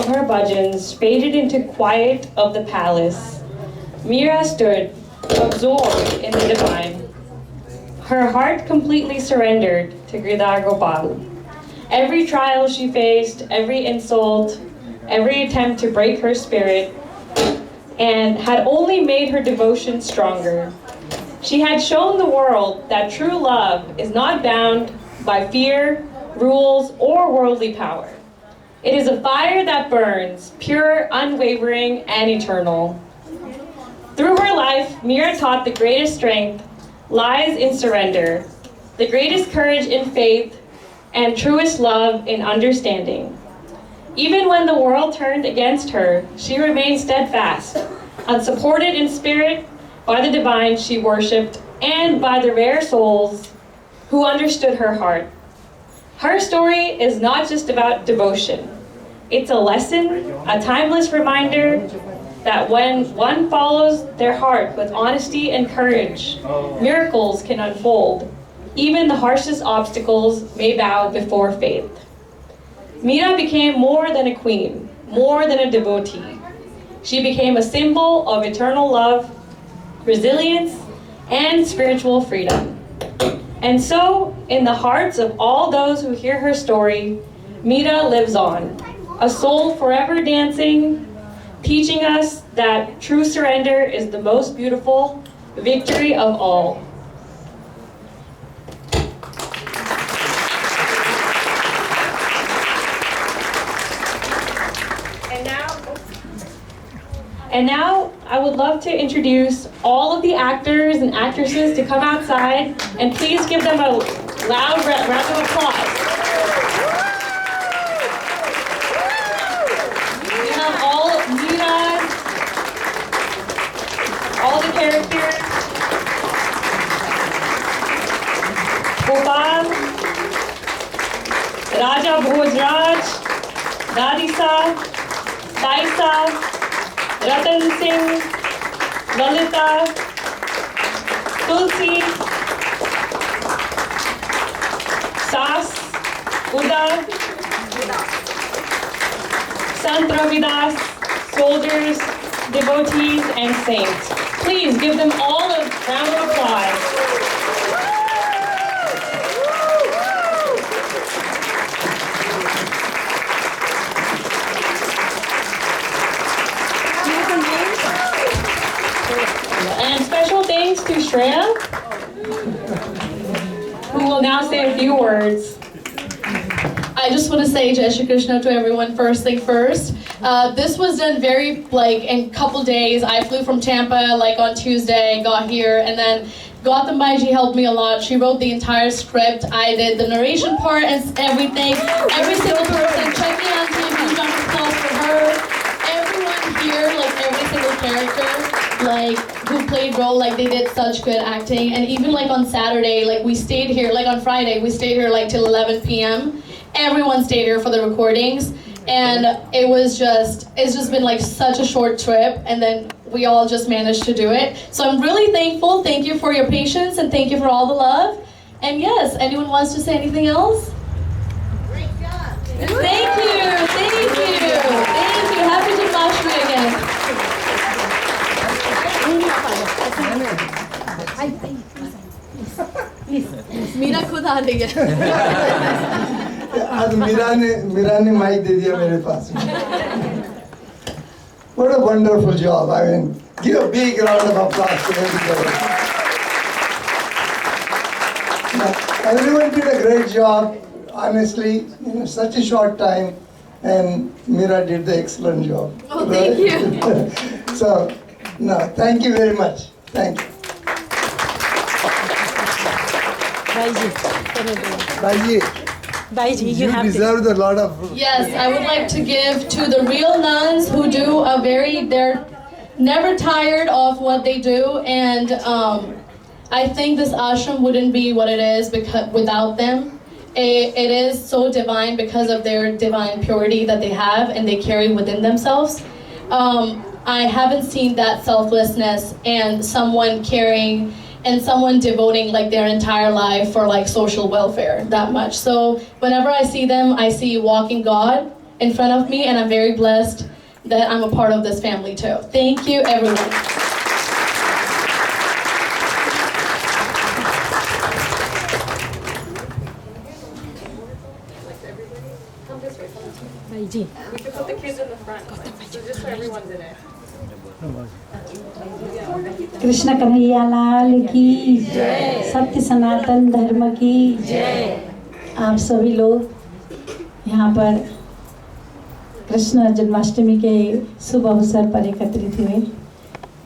of her bhajans faded into quiet of the palace, Meera stood, absorbed in the divine. Her heart completely surrendered to Girdhar Gopal. Every trial she faced, every insult, every attempt to break her spirit, and had only made her devotion stronger. She had shown the world that true love is not bound by fear, rules, or worldly power. It is a fire that burns, pure, unwavering, and eternal. Through her life, Meera taught the greatest strength lies in surrender, the greatest courage in faith, and truest love in understanding. Even when the world turned against her, she remained steadfast, unsupported in spirit by the divine she worshipped and by the rare souls who understood her heart. Her story is not just about devotion. It's a lesson, a timeless reminder that when one follows their heart with honesty and courage, miracles can unfold. Even the harshest obstacles may bow before faith. Meera became more than a queen, more than a devotee. She became a symbol of eternal love, resilience, and spiritual freedom. And so, in the hearts of all those who hear her story, Meera lives on, a soul forever dancing, teaching us that true surrender is the most beautiful victory of all. And now I would love to introduce all of the actors and actresses to come outside, and please give them a loud round of applause. We have all Meera, all the characters, Gopal, Raja Bhojraj, Radhisa, Taisa, Ratan Singh, Lalita, Tulsi, Sas, Uda, Sant Ravidas, soldiers, devotees, and saints. Please give them all a round of applause. And special thanks to Shreya, who will now say a few words. I just want to say Jai Shri Krishna to everyone first thing first. This was done very, in a couple days. I flew from Tampa, on Tuesday, got here, and then Gautam Bhaiji helped me a lot. She wrote the entire script. I did the narration part and everything. Every single person, check me on TV, huge round of applause for her. Everyone here, every single character, who played role, they did such good acting. And even on Saturday, we stayed here, on Friday, we stayed here till 11 p.m. Everyone stayed here for the recordings. And it's just been such a short trip, and then we all just managed to do it. So I'm really thankful. Thank you for your patience, and thank you for all the love. And yes, anyone wants to say anything else? Great job. Thank you, thank you, thank you. Happy Janmashtami again. Meera खुद आ रही है. आज मीरा ने mic दे दिया मेरे पास. What a wonderful job. I mean, give a big round of applause to everybody. Everyone did a great job, honestly, in such a short time, and Meera did the excellent job. Oh, thank you. So, no, thank you very much. Thank you. Baiji, You deserve a lot of... Yes, I would like to give to the real nuns who do they're never tired of what they do, and I think this ashram wouldn't be what it is without them. It is so divine because of their divine purity that they have and they carry within themselves. I haven't seen that selflessness and someone caring and someone devoting their entire life for social welfare that much. So whenever I see them, I see walking God, in front of me, and I'm very blessed that I'm a part of this family too. Thank you, everyone. Krishna Kanhaiya Lal की सत्य सनातन धर्म की आप सभी लोग यहाँ पर कृष्ण जन्माष्टमी के शुभ अवसर पर एकत्रित हुए,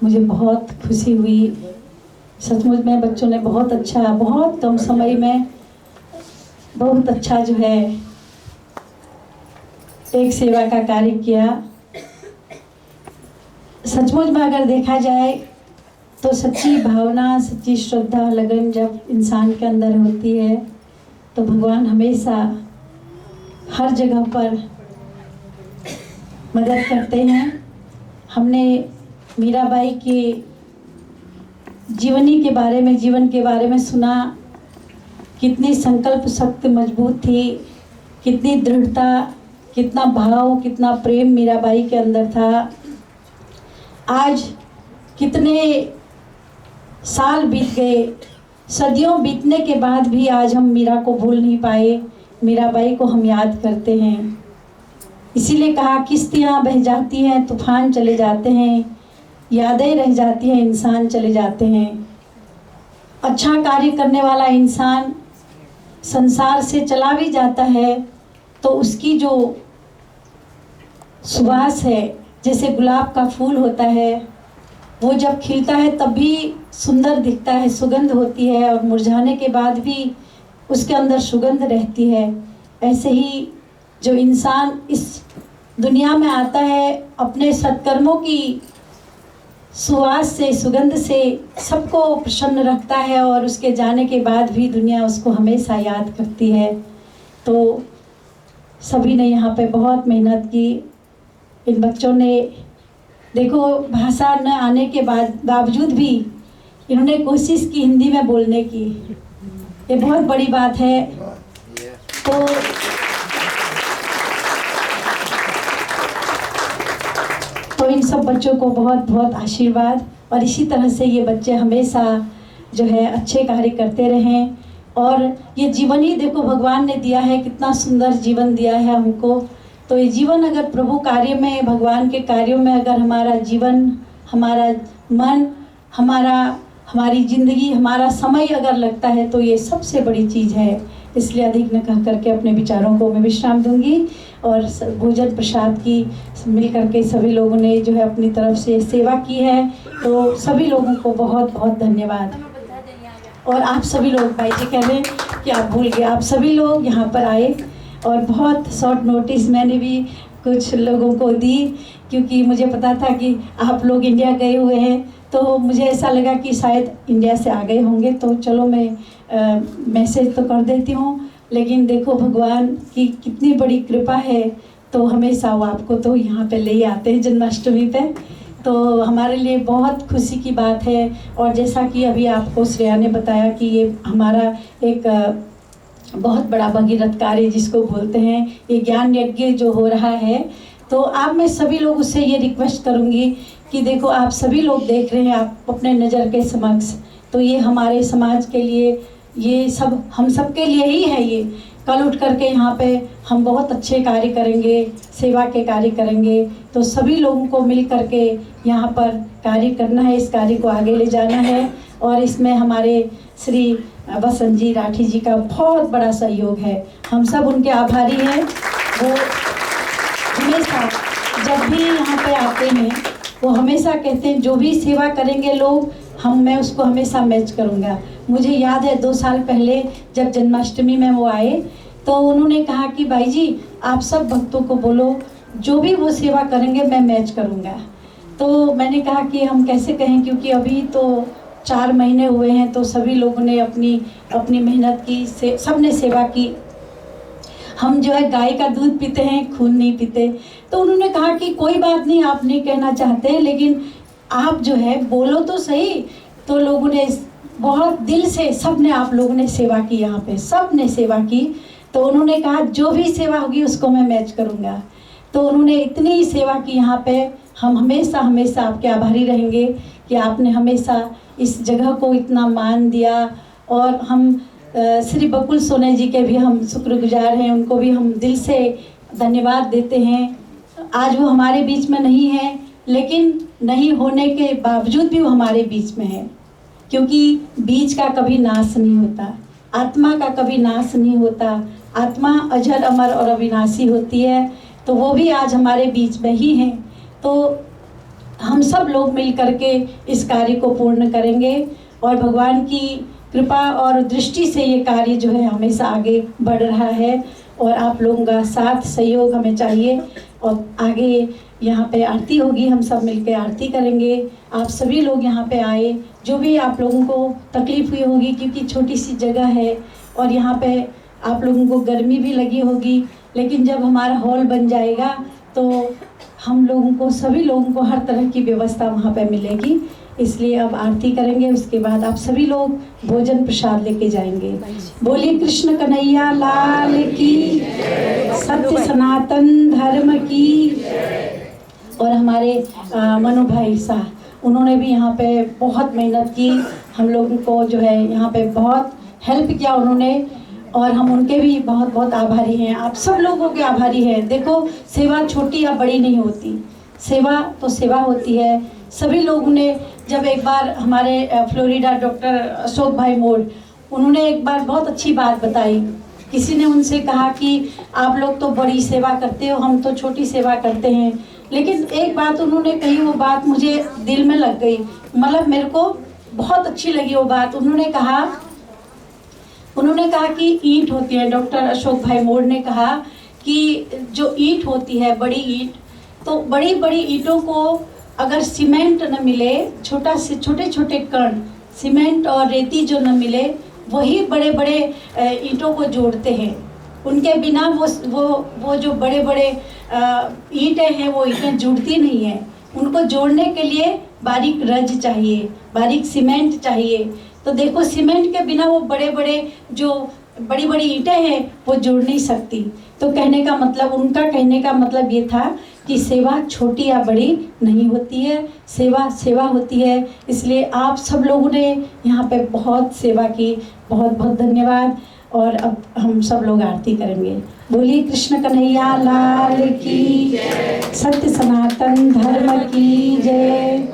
मुझे बहुत खुशी हुई। सचमुच में बच्चों ने बहुत अच्छा, बहुत कम समय में बहुत अच्छा जो है एक सेवा का कार्य किया। सचमुच में अगर देखा जाए तो सच्ची भावना, सच्ची श्रद्धा, लगन जब इंसान के अंदर होती है तो भगवान हमेशा हर जगह पर मदद करते हैं। हमने मीराबाई के जीवन के बारे में सुना, कितनी संकल्प शक्ति मजबूत थी, कितनी दृढ़ता, कितना भाव, कितना प्रेम मीराबाई के अंदर था। आज कितने साल बीत गए, सदियों बीतने के बाद भी आज हम मीरा को भूल नहीं पाए, मीराबाई को हम याद करते हैं। इसीलिए कहा किश्तियाँ बह जाती हैं, तूफान चले जाते हैं, यादें रह जाती हैं, इंसान चले जाते हैं। अच्छा कार्य करने वाला इंसान संसार से चला भी जाता है तो उसकी जो सुवास है, जैसे गुलाब का फूल होता है, वो जब खिलता है तब भी सुंदर दिखता है, सुगंध होती है, और मुरझाने के बाद भी उसके अंदर सुगंध रहती है। ऐसे ही जो इंसान इस दुनिया में आता है अपने सत्कर्मों की सुवास से, सुगंध से सबको प्रसन्न रखता है, और उसके जाने के बाद भी दुनिया उसको हमेशा याद करती है। तो सभी ने यहाँ पे बहुत मेहनत की। इन बच्चों ने देखो भाषा न आने के बावजूद भी इन्होंने कोशिश की हिंदी में बोलने की, ये बहुत बड़ी बात है। तो इन सब बच्चों को बहुत बहुत आशीर्वाद, और इसी तरह से ये बच्चे हमेशा जो है अच्छे कार्य करते रहें। और ये जीवन ही देखो भगवान ने दिया है, कितना सुंदर जीवन दिया है हमको। तो ये जीवन अगर प्रभु कार्य में, भगवान के कार्यों में अगर हमारा जीवन, हमारा मन, हमारी ज़िंदगी, हमारा समय अगर लगता है तो ये सबसे बड़ी चीज़ है। इसलिए अधिक न कह करके अपने विचारों को मैं विश्राम दूंगी। और भोजन प्रसाद की मिल करके सभी लोगों ने जो है अपनी तरफ से सेवा की है, तो सभी लोगों को बहुत बहुत धन्यवाद। और आप सभी लोग, भाई जी कह रहे हैं कि आप भूल गए, आप सभी लोग यहाँ पर आए, और बहुत शॉर्ट नोटिस मैंने भी कुछ लोगों को दी, क्योंकि मुझे पता था कि आप लोग इंडिया गए हुए हैं, तो मुझे ऐसा लगा कि शायद इंडिया से आ गए होंगे, तो चलो मैं मैसेज तो कर देती हूँ। लेकिन देखो भगवान की कितनी बड़ी कृपा है, तो हमेशा वो आपको तो यहाँ पे ले आते हैं जन्माष्टमी पे, तो हमारे लिए बहुत खुशी की बात है। और जैसा कि अभी आपको श्रेया ने बताया कि ये हमारा एक बहुत बड़ा भगीरथ कार्य जिसको बोलते हैं, ये ज्ञान यज्ञ जो हो रहा है, तो आप मैं सभी लोग उससे ये रिक्वेस्ट करूँगी कि देखो आप सभी लोग देख रहे हैं, आप अपने नज़र के समक्ष, तो ये हमारे समाज के लिए, ये सब हम सब के लिए ही है। ये कल उठ करके यहाँ पे हम बहुत अच्छे कार्य करेंगे, सेवा के कार्य करेंगे, तो सभी लोगों को मिल करके यहाँ पर कार्य करना है, इस कार्य को आगे ले जाना है। और इसमें हमारे श्री बसंत जी राठी जी का बहुत बड़ा सहयोग है, हम सब उनके आभारी हैं। वो हमेशा जब भी यहाँ पे आते हैं वो हमेशा कहते हैं जो भी सेवा करेंगे लोग, मैं उसको हमेशा मैच करूँगा। मुझे याद है 2 साल पहले जब जन्माष्टमी में वो आए, तो उन्होंने कहा कि भाई जी आप सब भक्तों को बोलो जो भी वो सेवा करेंगे मैं मैच करूँगा। तो मैंने कहा कि हम कैसे कहें, क्योंकि अभी तो 4 महीने हुए हैं, तो सभी लोगों ने अपनी मेहनत की, सब ने सेवा की। हम जो है गाय का दूध पीते हैं, खून नहीं पीते। तो उन्होंने कहा कि कोई बात नहीं, आप नहीं कहना चाहते, लेकिन आप जो है बोलो तो सही। तो लोगों ने बहुत दिल से, सब ने, आप लोगों ने सेवा की, यहाँ पे सब ने सेवा की। तो उन्होंने कहा जो भी सेवा होगी उसको मैं मैच करूँगा। तो उन्होंने इतनी सेवा की यहाँ पे, हम हमेशा हमेशा आपके आभारी रहेंगे कि आपने हमेशा इस जगह को इतना मान दिया। और हम श्री बकुल सोने जी के भी हम शुक्रगुजार हैं, उनको भी हम दिल से धन्यवाद देते हैं। आज वो हमारे बीच में नहीं है, लेकिन नहीं होने के बावजूद भी वो हमारे बीच में है, क्योंकि बीज का कभी नाश नहीं होता, आत्मा का कभी नाश नहीं होता, आत्मा अजर अमर और अविनाशी होती है। तो वो भी आज हमारे बीच में ही हैं। तो हम सब लोग मिल करके इस कार्य को पूर्ण करेंगे और भगवान की कृपा और दृष्टि से ये कार्य जो है हमेशा आगे बढ़ रहा है। और आप लोगों का साथ सहयोग हमें चाहिए। और आगे यहाँ पे आरती होगी, हम सब मिलकर आरती करेंगे। आप सभी लोग यहाँ पे आए, जो भी आप लोगों को तकलीफ़ हुई होगी, क्योंकि छोटी सी जगह है और यहाँ पे आप लोगों को गर्मी भी लगी होगी, लेकिन जब हमारा हॉल बन जाएगा तो हम लोगों को, सभी लोगों को हर तरह की व्यवस्था वहाँ पे मिलेगी। इसलिए अब आरती करेंगे, उसके बाद आप सभी लोग भोजन प्रसाद लेके जाएंगे। बोलिए कृष्ण कन्हैया लाल की, सत्य सनातन धर्म की। और हमारे मनु भाई साहब, उन्होंने भी यहाँ पे बहुत मेहनत की, हम लोगों को जो है यहाँ पे बहुत हेल्प किया उन्होंने, और हम उनके भी बहुत बहुत आभारी हैं। आप सब लोगों के आभारी हैं। देखो, सेवा छोटी या बड़ी नहीं होती, सेवा तो सेवा होती है। सभी लोगों ने, जब एक बार हमारे फ्लोरिडा डॉक्टर अशोक भाई मोड़, उन्होंने एक बार बहुत अच्छी बात बताई। किसी ने उनसे कहा कि आप लोग तो बड़ी सेवा करते हो, हम तो छोटी सेवा करते हैं। लेकिन एक बात उन्होंने कही, वो बात मुझे दिल में लग गई, मतलब मेरे को बहुत अच्छी लगी वो बात। उन्होंने कहा कि ईंट होती है, डॉक्टर अशोक भाई मोड़ ने कहा कि जो ईंट होती है, बड़ी ईंट, तो बड़ी बड़ी ईंटों को अगर सीमेंट न मिले, छोटे छोटे कण सीमेंट और रेती जो न मिले, वही बड़े बड़े ईंटों को जोड़ते हैं। उनके बिना वो जो बड़े बड़े ईंटें हैं, वो ईंटें जुड़ती नहीं हैं। उनको जोड़ने के लिए बारीक रज चाहिए, बारीक सीमेंट चाहिए। तो देखो, सीमेंट के बिना वो बड़े बड़े जो बड़ी बड़ी ईंटें हैं वो जुड़ नहीं सकती। तो कहने का मतलब ये था कि सेवा छोटी या बड़ी नहीं होती है, सेवा सेवा होती है। इसलिए आप सब लोगों ने यहाँ पे बहुत सेवा की, बहुत बहुत धन्यवाद। और अब हम सब लोग आरती करेंगे। बोलिए कृष्ण कन्हैया लाल की, सत्य सनातन धर्म की जय।